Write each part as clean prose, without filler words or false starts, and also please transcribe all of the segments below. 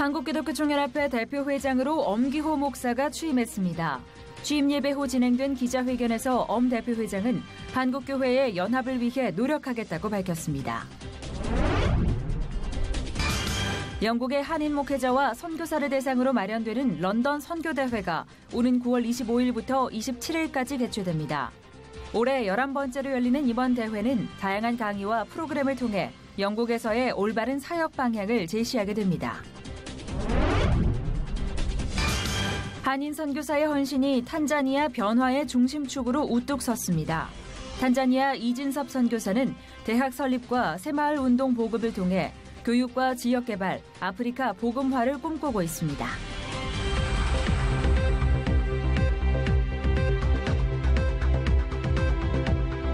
한국기독교총연합회 대표회장으로 엄기호 목사가 취임했습니다. 취임 예배 후 진행된 기자회견에서 엄 대표회장은 한국교회의 연합을 위해 노력하겠다고 밝혔습니다. 영국의 한인 목회자와 선교사를 대상으로 마련되는 런던 선교대회가 오는 9월 25일부터 27일까지 개최됩니다. 올해 11번째로 열리는 이번 대회는 다양한 강의와 프로그램을 통해 영국에서의 올바른 사역 방향을 제시하게 됩니다. 한인 선교사의 헌신이 탄자니아 변화의 중심축으로 우뚝 섰습니다. 탄자니아 이진섭 선교사는 대학 설립과 새마을 운동 보급을 통해 교육과 지역개발, 아프리카 복음화를 꿈꾸고 있습니다.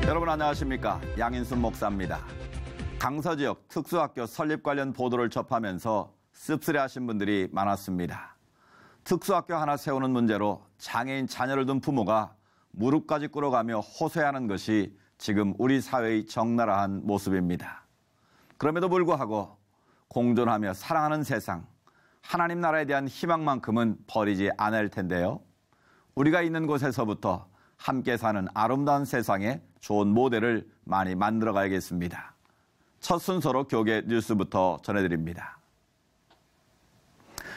여러분 안녕하십니까? 양인순 목사입니다. 강서지역 특수학교 설립 관련 보도를 접하면서 씁쓸해하신 분들이 많았습니다. 특수학교 하나 세우는 문제로 장애인 자녀를 둔 부모가 무릎까지 꿇어가며 호소하는 것이 지금 우리 사회의 적나라한 모습입니다. 그럼에도 불구하고 공존하며 사랑하는 세상, 하나님 나라에 대한 희망만큼은 버리지 않을 텐데요. 우리가 있는 곳에서부터 함께 사는 아름다운 세상의 좋은 모델을 많이 만들어 가야겠습니다. 첫 순서로 교계 뉴스부터 전해드립니다.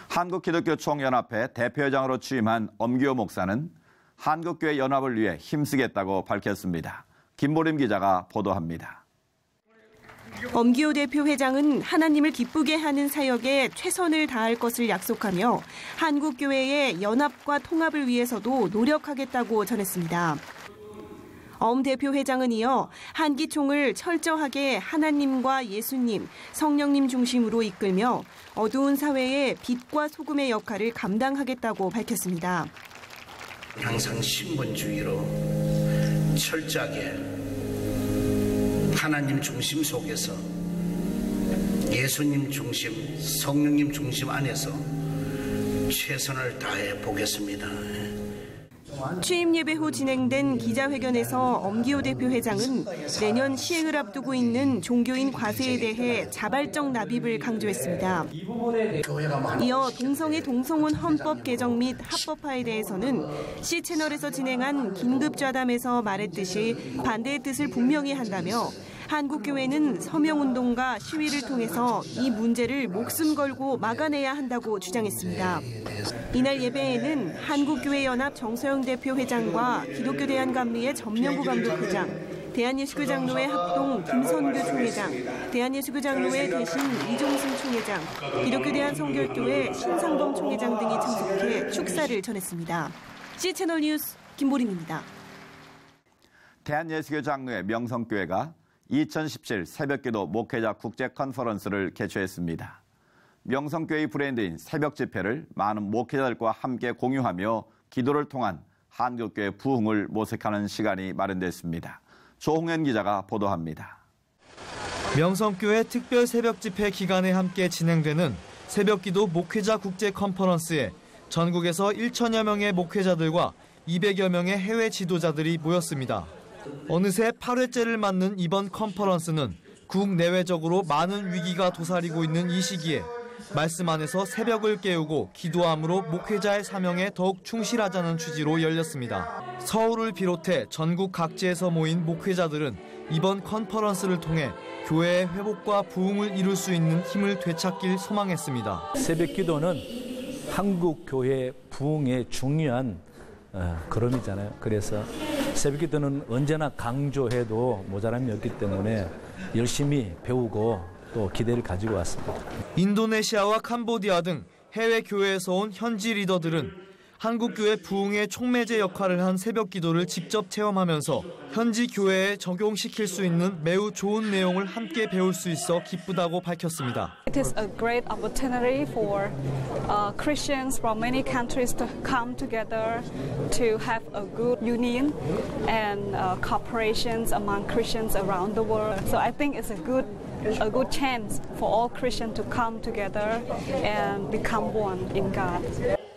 한국기독교총연합회 대표회장으로 취임한 엄기호 목사는 한국교회 연합을 위해 힘쓰겠다고 밝혔습니다. 김보림 기자가 보도합니다. 엄기호 대표회장은 하나님을 기쁘게 하는 사역에 최선을 다할 것을 약속하며 한국교회의 연합과 통합을 위해서도 노력하겠다고 전했습니다. 엄 대표회장은 이어 한기총을 철저하게 하나님과 예수님, 성령님 중심으로 이끌며 어두운 사회의 빛과 소금의 역할을 감당하겠다고 밝혔습니다. 항상 신분주의로 철저하게 하나님 중심 속에서 예수님 중심, 성령님 중심 안에서 최선을 다해 보겠습니다. 취임 예배 후 진행된 기자회견에서 엄기호 대표회장은 내년 시행을 앞두고 있는 종교인 과세에 대해 자발적 납입을 강조했습니다. 이어 동성애 동성혼 헌법 개정 및 합법화에 대해서는 C채널에서 진행한 긴급좌담에서 말했듯이 반대의 뜻을 분명히 한다며 한국교회는 서명운동과 시위를 통해서 이 문제를 목숨 걸고 막아내야 한다고 주장했습니다. 이날 예배에는 한국교회연합 정서영 대표회장과 기독교대한감리의 전명구 감독회장, 대한예수교장로회 합동 김선규 총회장, 대한예수교장로회 대신 이종승 총회장, 기독교대한성결교회 신상범 총회장 등이 참석해 축사를 전했습니다. C채널 뉴스 김보림입니다. 대한예수교장로회 명성교회가 2017 새벽기도 목회자 국제 컨퍼런스를 개최했습니다. 명성교회의 브랜드인 새벽 집회를 많은 목회자들과 함께 공유하며 기도를 통한 한국교회 부흥을 모색하는 시간이 마련됐습니다. 조홍현 기자가 보도합니다. 명성교회 특별 새벽 집회 기간에 함께 진행되는 새벽기도 목회자 국제 컨퍼런스에 전국에서 1천여 명의 목회자들과 200여 명의 해외 지도자들이 모였습니다. 어느새 8회째를 맞는 이번 컨퍼런스는 국내외적으로 많은 위기가 도사리고 있는 이 시기에 말씀 안에서 새벽을 깨우고 기도함으로 목회자의 사명에 더욱 충실하자는 취지로 열렸습니다. 서울을 비롯해 전국 각지에서 모인 목회자들은 이번 컨퍼런스를 통해 교회의 회복과 부흥을 이룰 수 있는 힘을 되찾길 소망했습니다. 새벽 기도는 한국 교회 부흥의 중요한 걸음이잖아요. 그래서 새벽 기도는 언제나 강조해도 모자람이 없기 때문에 열심히 배우고 또 기대를 가지고 왔습니다. 인도네시아와 캄보디아 등 해외 교회에서 온 현지 리더들은 한국교회 부흥의 촉매제 역할을 한 새벽 기도를 직접 체험하면서 현지 교회에 적용시킬 수 있는 매우 좋은 내용을 함께 배울 수 있어 기쁘다고 밝혔습니다. It is a great opportunity for Christians from many countries to come together to have a good union and cooperations among Christians around the world. So I think it's a good chance for all Christians to come together and become one in God.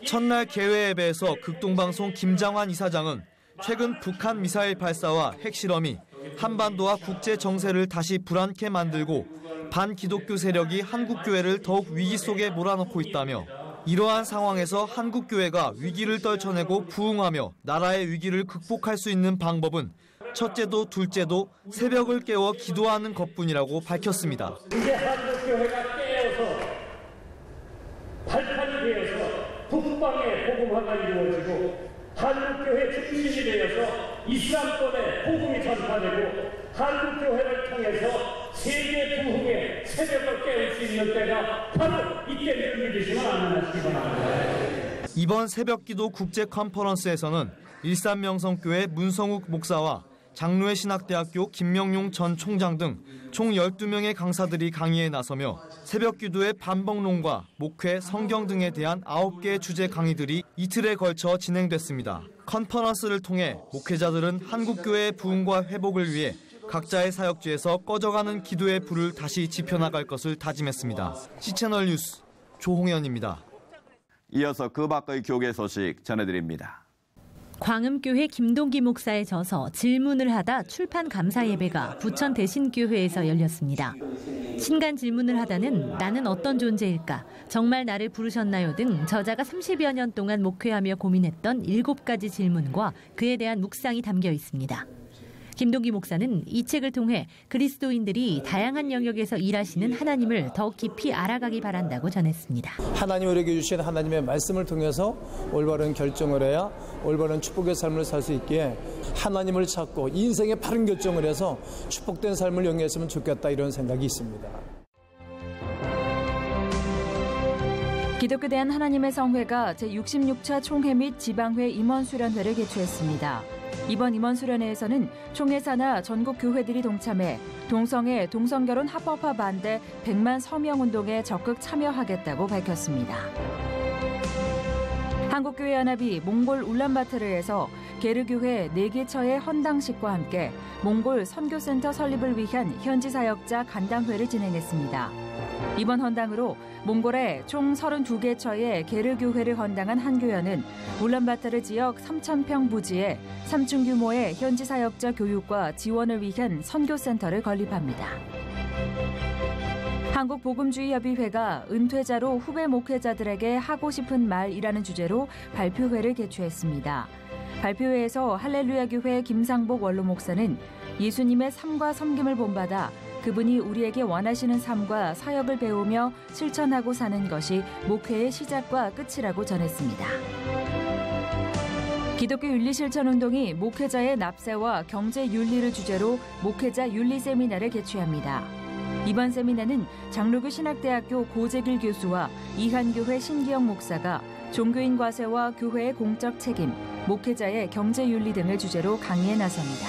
첫날 개회 예배에서 극동방송 김장환 이사장은 최근 북한 미사일 발사와 핵실험이 한반도와 국제 정세를 다시 불안케 만들고 반기독교 세력이 한국교회를 더욱 위기 속에 몰아넣고 있다며 이러한 상황에서 한국교회가 위기를 떨쳐내고 부흥하며 나라의 위기를 극복할 수 있는 방법은 첫째도 둘째도 새벽을 깨워 기도하는 것뿐이라고 밝혔습니다. 이제 한국교회가 깨어서 발판이 되어서 북방의 복음화가 이루어지고 한국교회 중심이 되어서 이슬람권의 복음이 전파되고 한국교회를 통해서 세계 부흥의 새벽을 깨울 수 있는 때가 바로 이때를 믿으시면 안 하시기 바랍니다. 이번 새벽기도 국제 컨퍼런스에서는 일산명성교회 문성욱 목사와 장로회 신학대학교 김명용 전 총장 등 총 12명의 강사들이 강의에 나서며 새벽기도의 반복론과 목회, 성경 등에 대한 9개의 주제 강의들이 이틀에 걸쳐 진행됐습니다. 컨퍼런스를 통해 목회자들은 한국교회의 부흥과 회복을 위해 각자의 사역지에서 꺼져가는 기도의 불을 다시 지펴나갈 것을 다짐했습니다. C채널 뉴스 조홍현입니다. 이어서 그 밖의 교계 소식 전해드립니다. 광음교회 김동기 목사의 저서 질문을 하다 출판 감사 예배가 부천 대신교회에서 열렸습니다. 신간 질문을 하다는 나는 어떤 존재일까? 정말 나를 부르셨나요? 등 저자가 30여 년 동안 목회하며 고민했던 7가지 질문과 그에 대한 묵상이 담겨 있습니다. 김동기 목사는 이 책을 통해 그리스도인들이 다양한 영역에서 일하시는 하나님을 더 깊이 알아가기 바란다고 전했습니다. 하나님 우리에게 주신 하나님의 말씀을 통해서 올바른 결정을 해야 올바른 축복의 삶을 살 수 있기에 하나님을 찾고 인생의 바른 결정을 해서 축복된 삶을 영위했으면 좋겠다 이런 생각이 있습니다. 기독교 대한 하나님의 성회가 제66차 총회 및 지방회 임원수련회를 개최했습니다. 이번 임원수련회에서는 총회 산하 전국 교회들이 동참해 동성애, 동성결혼 합법화 반대 100만 서명운동에 적극 참여하겠다고 밝혔습니다. 한국교회연합이 몽골 울란바토르에서 게르교회 4개처의 헌당식과 함께 몽골 선교센터 설립을 위한 현지 사역자 간당회를 진행했습니다. 이번 헌당으로 몽골의 총 32개처의 게르교회를 헌당한 한 교회는 울란바토르 지역 3,000평 부지에 3층 규모의 현지 사역자 교육과 지원을 위한 선교센터를 건립합니다. 한국복음주의협의회가 은퇴자로 후배 목회자들에게 하고 싶은 말이라는 주제로 발표회를 개최했습니다. 발표회에서 할렐루야 교회 김상복 원로 목사는 예수님의 삶과 섬김을 본받아 그분이 우리에게 원하시는 삶과 사역을 배우며 실천하고 사는 것이 목회의 시작과 끝이라고 전했습니다. 기독교 윤리실천운동이 목회자의 납세와 경제윤리를 주제로 목회자 윤리 세미나를 개최합니다. 이번 세미나는 장로교 신학대학교 고재길 교수와 이한교회 신기영 목사가 종교인 과세와 교회의 공적 책임, 목회자의 경제윤리 등을 주제로 강의에 나섭니다.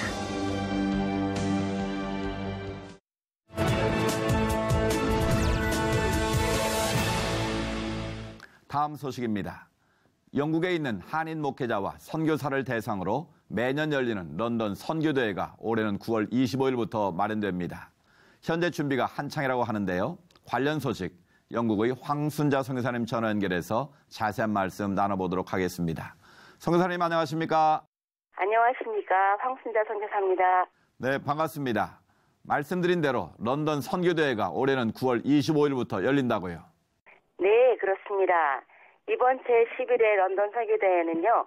다음 소식입니다. 영국에 있는 한인 목회자와 선교사를 대상으로 매년 열리는 런던 선교대회가 올해는 9월 25일부터 마련됩니다. 현재 준비가 한창이라고 하는데요. 관련 소식 영국의 황순자 선교사님 전화 연결해서 자세한 말씀 나눠보도록 하겠습니다. 선교사님 안녕하십니까? 안녕하십니까. 황순자 선교사입니다. 네, 반갑습니다. 말씀드린 대로 런던 선교대회가 올해는 9월 25일부터 열린다고요. 네, 그렇습니다. 이번 제11회 런던 선교대회는요.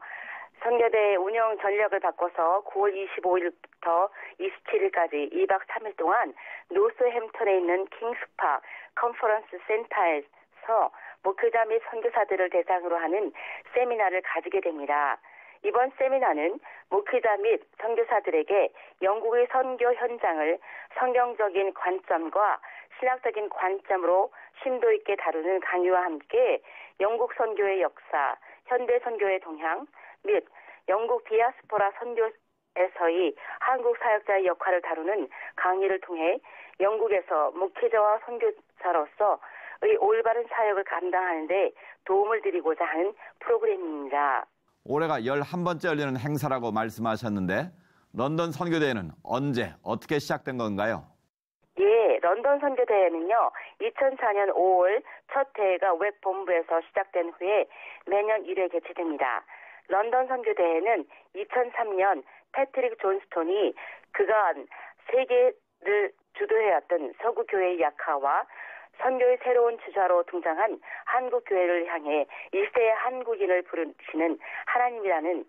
선교대회 운영 전략을 바꿔서 9월 25일부터 27일까지 2박 3일 동안 노스햄턴에 있는 킹스파크 컨퍼런스 센터에서 목회자 및 선교사들을 대상으로 하는 세미나를 가지게 됩니다. 이번 세미나는 목회자 및 선교사들에게 영국의 선교 현장을 성경적인 관점과 신학적인 관점으로 심도 있게 다루는 강의와 함께 영국 선교의 역사, 현대 선교의 동향 및 영국 디아스포라 선교에서의 한국 사역자의 역할을 다루는 강의를 통해 영국에서 목회자와 선교사로서의 올바른 사역을 감당하는 데 도움을 드리고자 하는 프로그램입니다. 올해가 11번째 열리는 행사라고 말씀하셨는데 런던 선교대회는 언제 어떻게 시작된 건가요? 예, 런던 선교대회는요. 2004년 5월 첫 대회가 웹 본부에서 시작된 후에 매년 1회 개최됩니다. 런던 선교대회는 2003년 패트릭 존스톤이 그간 세계를 주도해왔던 서구 교회의 약화와 선교의 새로운 주자로 등장한 한국 교회를 향해 일세의 한국인을 부르시는 하나님이라는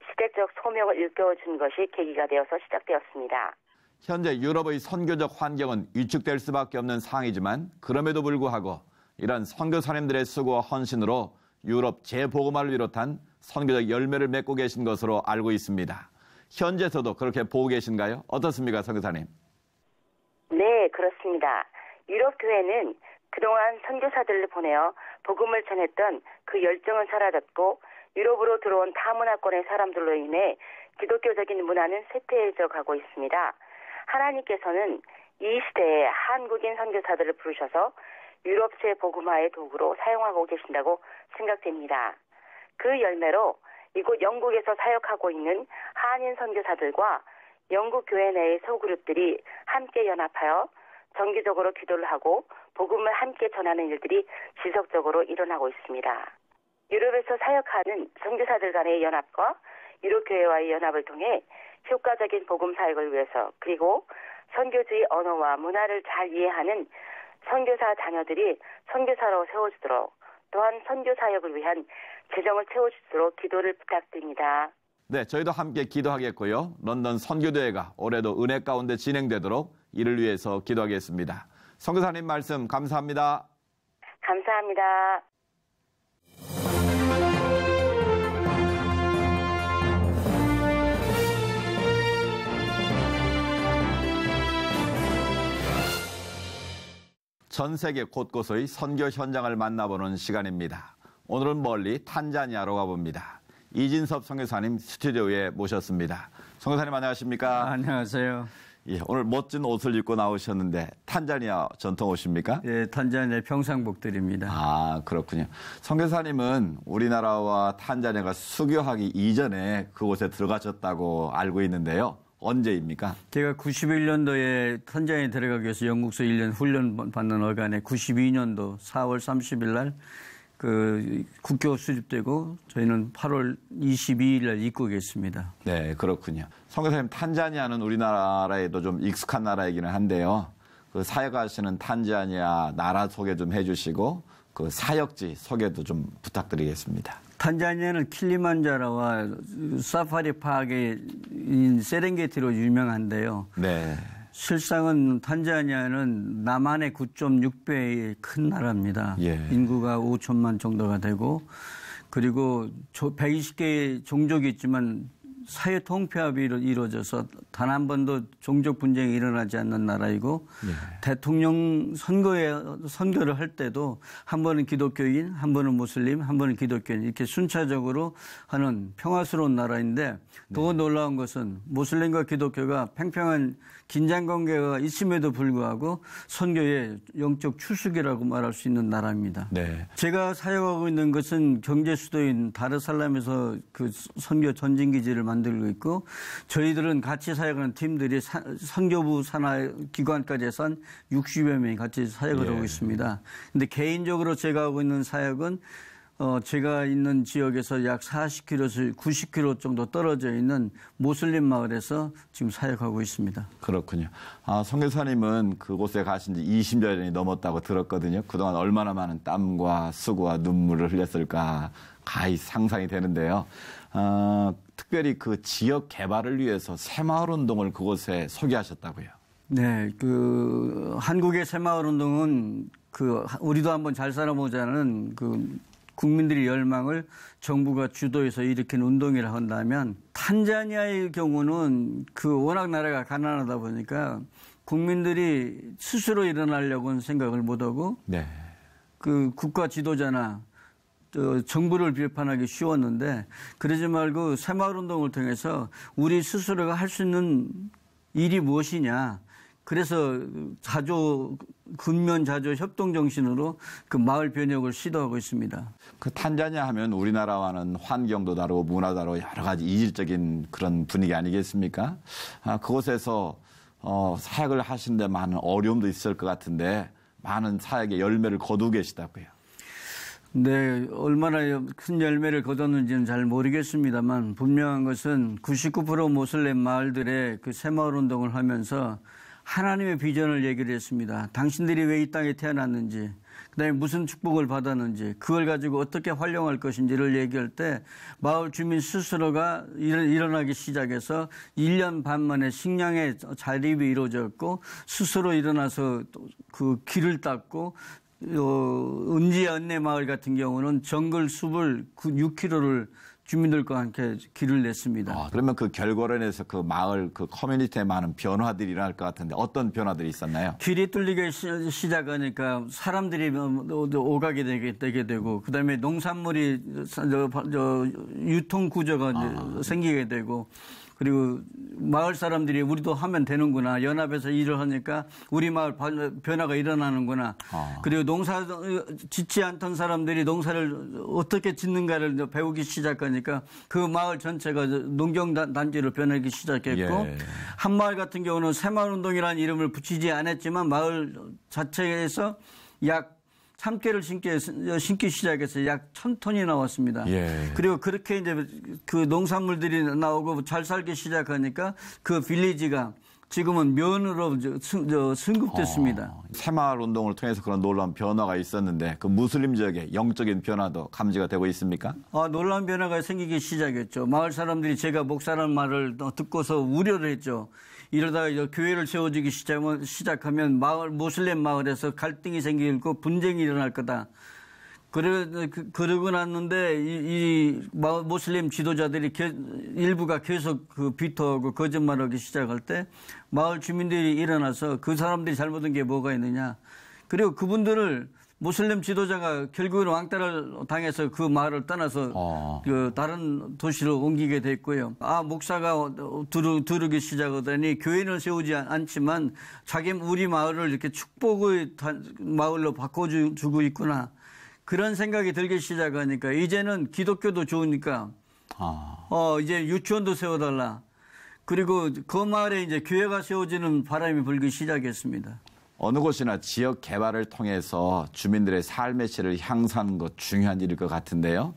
시대적 소명을 일깨워준 것이 계기가 되어서 시작되었습니다. 현재 유럽의 선교적 환경은 위축될 수밖에 없는 상황이지만 그럼에도 불구하고 이런 선교사님들의 수고와 헌신으로 유럽 재복음화를 비롯한 선교적 열매를 맺고 계신 것으로 알고 있습니다. 현재서도 그렇게 보고 계신가요? 어떻습니까, 선교사님? 네, 그렇습니다. 유럽 교회는 그동안 선교사들을 보내어 복음을 전했던 그 열정은 사라졌고 유럽으로 들어온 타문화권의 사람들로 인해 기독교적인 문화는 쇠퇴해져 가고 있습니다. 하나님께서는 이 시대에 한국인 선교사들을 부르셔서 유럽 재복음화의 도구로 사용하고 계신다고 생각됩니다. 그 열매로 이곳 영국에서 사역하고 있는 한인 선교사들과 영국 교회 내의 소그룹들이 함께 연합하여 정기적으로 기도를 하고 복음을 함께 전하는 일들이 지속적으로 일어나고 있습니다. 유럽에서 사역하는 선교사들 간의 연합과 유럽 교회와의 연합을 통해 효과적인 복음 사역을 위해서 그리고 선교주의 언어와 문화를 잘 이해하는 선교사 자녀들이 선교사로 세워지도록 또한 선교 사역을 위한 재정을 채워주도록 기도를 부탁드립니다. 네, 저희도 함께 기도하겠고요. 런던 선교대회가 올해도 은혜 가운데 진행되도록 이를 위해서 기도하겠습니다. 선교사님 말씀 감사합니다. 감사합니다. 전 세계 곳곳의 선교 현장을 만나보는 시간입니다. 오늘은 멀리 탄자니아로 가봅니다. 이진섭 선교사님 스튜디오에 모셨습니다. 선교사님 안녕하십니까? 안녕하세요. 예, 오늘 멋진 옷을 입고 나오셨는데 탄자니아 전통 옷입니까? 예, 탄자니아 평상복들입니다. 아, 그렇군요. 선교사님은 우리나라와 탄자니아가 수교하기 이전에 그곳에 들어가셨다고 알고 있는데요. 언제입니까? 제가 91년도에 탄자니아에 들어가기 위해서 영국서 1년 훈련 받는 어간에 92년도 4월 30일 날 그 국교 수립되고 저희는 8월 22일 날 입국했습니다. 네, 그렇군요. 선교사님, 탄자니아는 우리나라에도 좀 익숙한 나라이기는 한데요. 그 사역하시는 탄자니아 나라 소개 좀 해주시고 그 사역지 소개도 좀 부탁드리겠습니다. 탄자니아는 킬리만자로와 사파리 파크의 세렝게티로 유명한데요. 네. 실상은 탄자니아는 남한의 9.6배의 큰 나라입니다. 예. 인구가 5천만 정도가 되고 그리고 120개의 종족이 있지만 사회 통폐합이 이루어져서 단 한 번도 종족 분쟁이 일어나지 않는 나라이고 예. 대통령 선거를 할 때도 한 번은 기독교인, 한 번은 무슬림, 한 번은 기독교인 이렇게 순차적으로 하는 평화스러운 나라인데 더 놀라운 것은 무슬림과 기독교가 팽팽한 긴장 관계가 있음에도 불구하고 선교의 영적 추수기라고 말할 수 있는 나라입니다. 네. 제가 사역하고 있는 것은 경제 수도인 다르살람에서 그 선교 전진기지를 만들고 있고 저희들은 같이 사역하는 팀들이 선교부 산하 기관까지 해서 한 60여 명이 같이 사역을 하고 있습니다. 근데 개인적으로 제가 하고 있는 사역은 제가 있는 지역에서 약 40km에서 90km 정도 떨어져 있는 모슬림 마을에서 지금 사역하고 있습니다. 그렇군요. 아, 선교사님은 그곳에 가신 지 20년이 넘었다고 들었거든요. 그동안 얼마나 많은 땀과 수고와 눈물을 흘렸을까 가히 상상이 되는데요. 특별히 그 지역 개발을 위해서 새마을 운동을 그곳에 소개하셨다고요. 네, 그 한국의 새마을 운동은 그 우리도 한번 잘 살아보자는 그 국민들의 열망을 정부가 주도해서 일으킨 운동이라 한다면 탄자니아의 경우는 그 워낙 나라가 가난하다 보니까 국민들이 스스로 일어나려고는 생각을 못하고 네. 그 국가 지도자나 정부를 비판하기 쉬웠는데 그러지 말고 새마을운동을 통해서 우리 스스로가 할 수 있는 일이 무엇이냐. 그래서 근면자조 협동 정신으로 그 마을 변혁을 시도하고 있습니다. 그 탄자니아 하면 우리나라와는 환경도 다르고 문화 다르고 여러 가지 이질적인 그런 분위기 아니겠습니까? 그곳에서 사역을 하시는데 많은 어려움도 있을 것 같은데 많은 사역의 열매를 거두고 계시다고요. 네, 얼마나 큰 열매를 거뒀는지는 잘 모르겠습니다만 분명한 것은 99% 모슬렘 마을들의 그 새마을 운동을 하면서 하나님의 비전을 얘기를 했습니다. 당신들이 왜 이 땅에 태어났는지, 그다음에 무슨 축복을 받았는지, 그걸 가지고 어떻게 활용할 것인지를 얘기할 때 마을 주민 스스로가 일어나기 시작해서 1년 반 만에 식량의 자립이 이루어졌고 스스로 일어나서 그 길을 닦고 은지 안내 마을 같은 경우는 정글 숲을 6km를 주민들과 함께 길을 냈습니다. 그러면 그 결과로 인해서 그 마을, 그 커뮤니티에 많은 변화들이 일어날 것 같은데 어떤 변화들이 있었나요? 길이 뚫리기 시작하니까 사람들이 오가게 되게 되고, 그 다음에 농산물이 유통 구조가 생기게 되고, 그리고 마을 사람들이 우리도 하면 되는구나. 연합해서 일을 하니까 우리 마을 변화가 일어나는구나. 그리고 농사 짓지 않던 사람들이 농사를 어떻게 짓는가를 배우기 시작하니까 그 마을 전체가 농경단지로 변하기 시작했고, 한 마을 같은 경우는 새마을운동이라는 이름을 붙이지 않았지만 마을 자체에서 약 3개를 심기 시작해서 약 1000톤이 나왔습니다. 그리고 그렇게 이제 그 농산물들이 나오고 잘 살기 시작하니까 그 빌리지가 지금은 면으로 승급됐습니다. 새마을 운동을 통해서 그런 놀라운 변화가 있었는데 그 무슬림 지역의 영적인 변화도 감지가 되고 있습니까? 놀라운 변화가 생기기 시작했죠. 마을 사람들이 제가 목사라는 말을 듣고서 우려를 했죠. 이러다가 교회를 세워주기 시작하면 모슬렘 마을에서 갈등이 생기고 분쟁이 일어날 거다. 그러고 났는데 이 모슬렘 지도자들이 일부가 계속 비토하고 거짓말하기 시작할 때 마을 주민들이 일어나서 그 사람들이 잘못한 게 뭐가 있느냐. 그리고 그분들을 모슬렘 지도자가 결국은 왕따를 당해서 그 마을을 떠나서 다른 도시로 옮기게 됐고요. 목사가 두르기 시작하더니 교회는 세우지 않지만 우리 마을을 이렇게 축복의 마을로 바꿔주고 있구나. 그런 생각이 들기 시작하니까 이제는 기독교도 좋으니까 이제 유치원도 세워달라. 그리고 그 마을에 이제 교회가 세워지는 바람이 불기 시작했습니다. 어느 곳이나 지역 개발을 통해서 주민들의 삶의 질을 향상하는 것 중요한 일일 것 같은데요.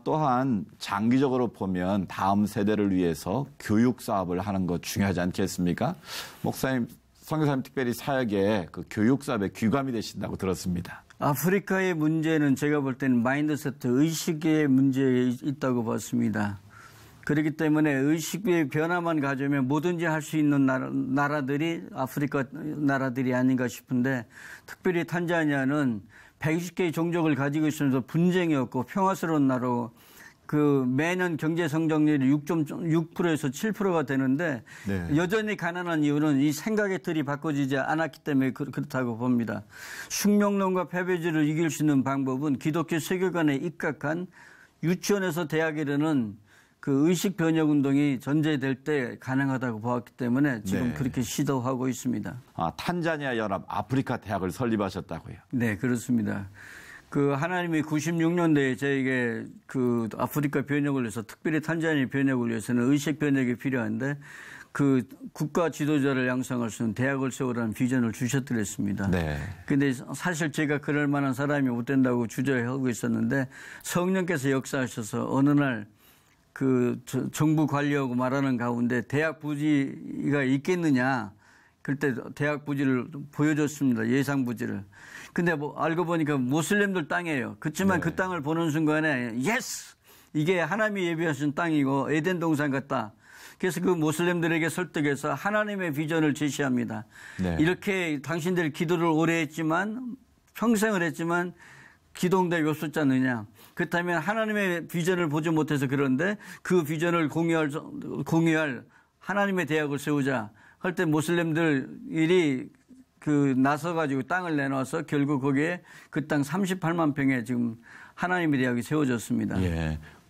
또한 장기적으로 보면 다음 세대를 위해서 교육 사업을 하는 것 중요하지 않겠습니까? 목사님, 선교사님 특별히 사역에 그 교육 사업에 귀감이 되신다고 들었습니다. 아프리카의 문제는 제가 볼 때는 마인드세트, 의식의 문제에 있다고 봤습니다. 그렇기 때문에 의식의 변화만 가져오면 뭐든지 할 수 있는 나라들이 아프리카 나라들이 아닌가 싶은데, 특별히 탄자니아는 120개의 종족을 가지고 있으면서 분쟁이 없고 평화스러운 나라고, 매년 경제 성장률이 6.6%에서 7%가 되는데 여전히 가난한 이유는 이 생각의 틀이 바꿔지지 않았기 때문에 그렇다고 봅니다. 숙명론과 패배주의를 이길 수 있는 방법은 기독교 세계관에 입각한 유치원에서 대학에 이르는 그 의식 변혁 운동이 전제될 때 가능하다고 보았기 때문에 지금 그렇게 시도하고 있습니다. 탄자니아 연합 아프리카 대학을 설립하셨다고요? 네, 그렇습니다. 하나님이 96년도에 저에게 아프리카 변혁을 위해서, 특별히 탄자니아 변혁을 위해서는 의식 변혁이 필요한데 국가 지도자를 양성할 수 있는 대학을 세우라는 비전을 주셨더랬습니다. 그런데 사실 제가 그럴 만한 사람이 못 된다고 주저하고 있었는데 성령께서 역사하셔서 어느 날 정부 관리하고 말하는 가운데 대학 부지가 있겠느냐. 그때 대학 부지를 보여줬습니다. 예상 부지를. 근데 알고 보니까 모슬렘들 땅이에요. 그렇지만 그 땅을 보는 순간에 예스! 이게 하나님이 예비하신 땅이고 에덴 동산 같다. 그래서 그 모슬렘들에게 설득해서 하나님의 비전을 제시합니다. 이렇게 당신들이 기도를 오래 했지만, 평생을 했지만 기도응답이 없었지 않느냐. 그렇다면 하나님의 비전을 보지 못해서 그런데 그 비전을 공유할 하나님의 대학을 세우자 할 때 모슬렘들이 나서가지고 땅을 내놔서 결국 거기에 그 땅 38만 평에 지금 하나님의 대학이 세워졌습니다.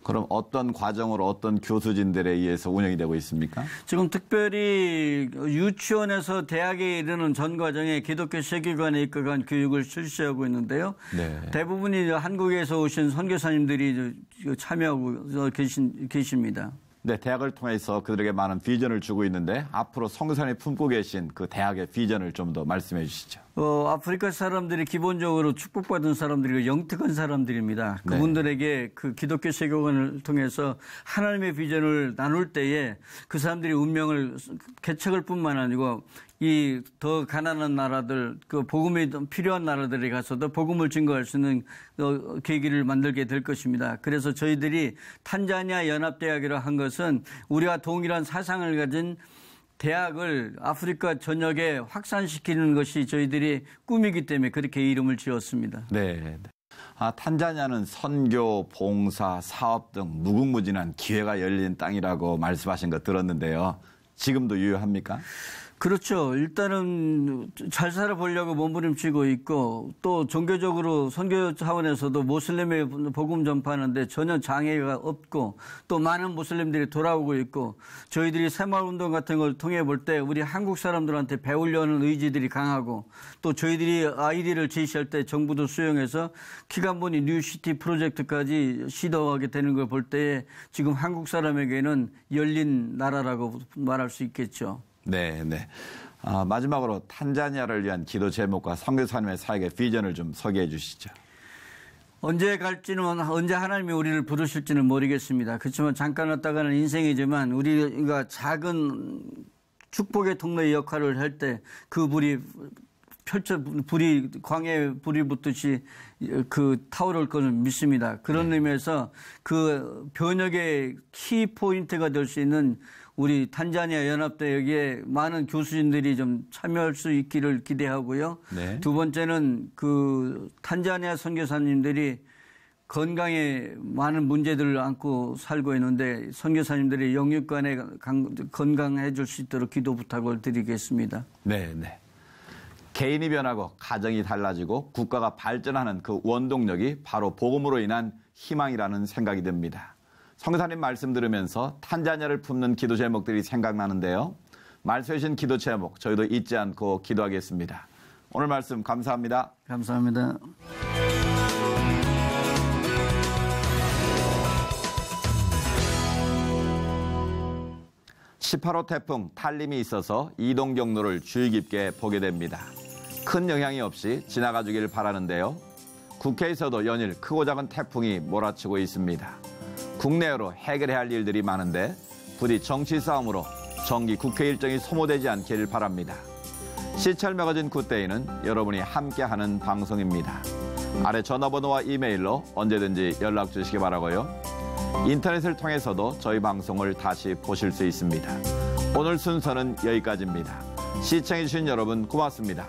그럼 어떤 과정으로 어떤 교수진들에 의해서 운영이 되고 있습니까? 지금 특별히 유치원에서 대학에 이르는 전 과정에 기독교 세계관에 입각한 교육을 실시하고 있는데요. 대부분이 한국에서 오신 선교사님들이 참여하고 계십니다. 대학을 통해서 그들에게 많은 비전을 주고 있는데 앞으로 선교사님이 품고 계신 그 대학의 비전을 좀 더 말씀해 주시죠. 아프리카 사람들이 기본적으로 축복받은 사람들이고 영특한 사람들입니다. 네. 그분들에게 그 기독교 세계관을 통해서 하나님의 비전을 나눌 때에 그 사람들이 운명을 개척할 뿐만 아니고 이 더 가난한 나라들, 그 복음이 필요한 나라들에 가서도 복음을 증거할 수 있는 계기를 만들게 될 것입니다. 그래서 저희들이 탄자니아 연합대학이라 한 것은 우리와 동일한 사상을 가진 대학을 아프리카 전역에 확산시키는 것이 저희들이 꿈이기 때문에 그렇게 이름을 지었습니다. 네. 탄자니아는 선교, 봉사, 사업 등 무궁무진한 기회가 열린 땅이라고 말씀하신 거 들었는데요. 지금도 유효합니까? 그렇죠. 일단은 잘 살아보려고 몸부림치고 있고 또 종교적으로 선교 차원에서도 모슬림의 복음 전파하는데 전혀 장애가 없고 또 많은 모슬림들이 돌아오고 있고 저희들이 새마을운동 같은 걸 통해 볼 때 우리 한국 사람들한테 배우려는 의지들이 강하고 또 저희들이 아이디를 제시할 때 정부도 수용해서 키간보니 뉴시티 프로젝트까지 시도하게 되는 걸 볼 때 지금 한국 사람에게는 열린 나라라고 말할 수 있겠죠. 네. 마지막으로 탄자니아를 위한 기도 제목과 선교사님의 사역의 비전을 좀 소개해 주시죠. 언제 갈지는 언제 하나님이 우리를 부르실지는 모르겠습니다. 그렇지만 잠깐 왔다가는 인생이지만 우리가 작은 축복의 통로의 역할을 할 때 그 광야에 불이 붙듯이 그 타오를 것을 믿습니다. 그런 의미에서 그 변혁의 키 포인트가 될 수 있는 우리 탄자니아 연합대학에 많은 교수진들이 좀 참여할 수 있기를 기대하고요. 네. 두 번째는 그 탄자니아 선교사님들이 건강에 많은 문제들을 안고 살고 있는데 선교사님들이 영육간에 건강해 줄 수 있도록 기도 부탁을 드리겠습니다. 네. 개인이 변하고 가정이 달라지고 국가가 발전하는 그 원동력이 바로 복음으로 인한 희망이라는 생각이 듭니다. 선교사님 말씀 들으면서 탄자니아를 품는 기도 제목들이 생각나는데요. 말씀해 주신 기도 제목 저희도 잊지 않고 기도하겠습니다. 오늘 말씀 감사합니다. 감사합니다. 18호 태풍 탈림이 있어서 이동 경로를 주의 깊게 보게 됩니다. 큰 영향이 없이 지나가 주길 바라는데요. 국회에서도 연일 크고 작은 태풍이 몰아치고 있습니다. 국내외로 해결해야 할 일들이 많은데 부디 정치 싸움으로 정기 국회 일정이 소모되지 않길 바랍니다. 시철 매거진 굿데이는 여러분이 함께하는 방송입니다. 아래 전화번호와 이메일로 언제든지 연락 주시기 바라고요. 인터넷을 통해서도 저희 방송을 다시 보실 수 있습니다. 오늘 순서는 여기까지입니다. 시청해주신 여러분 고맙습니다.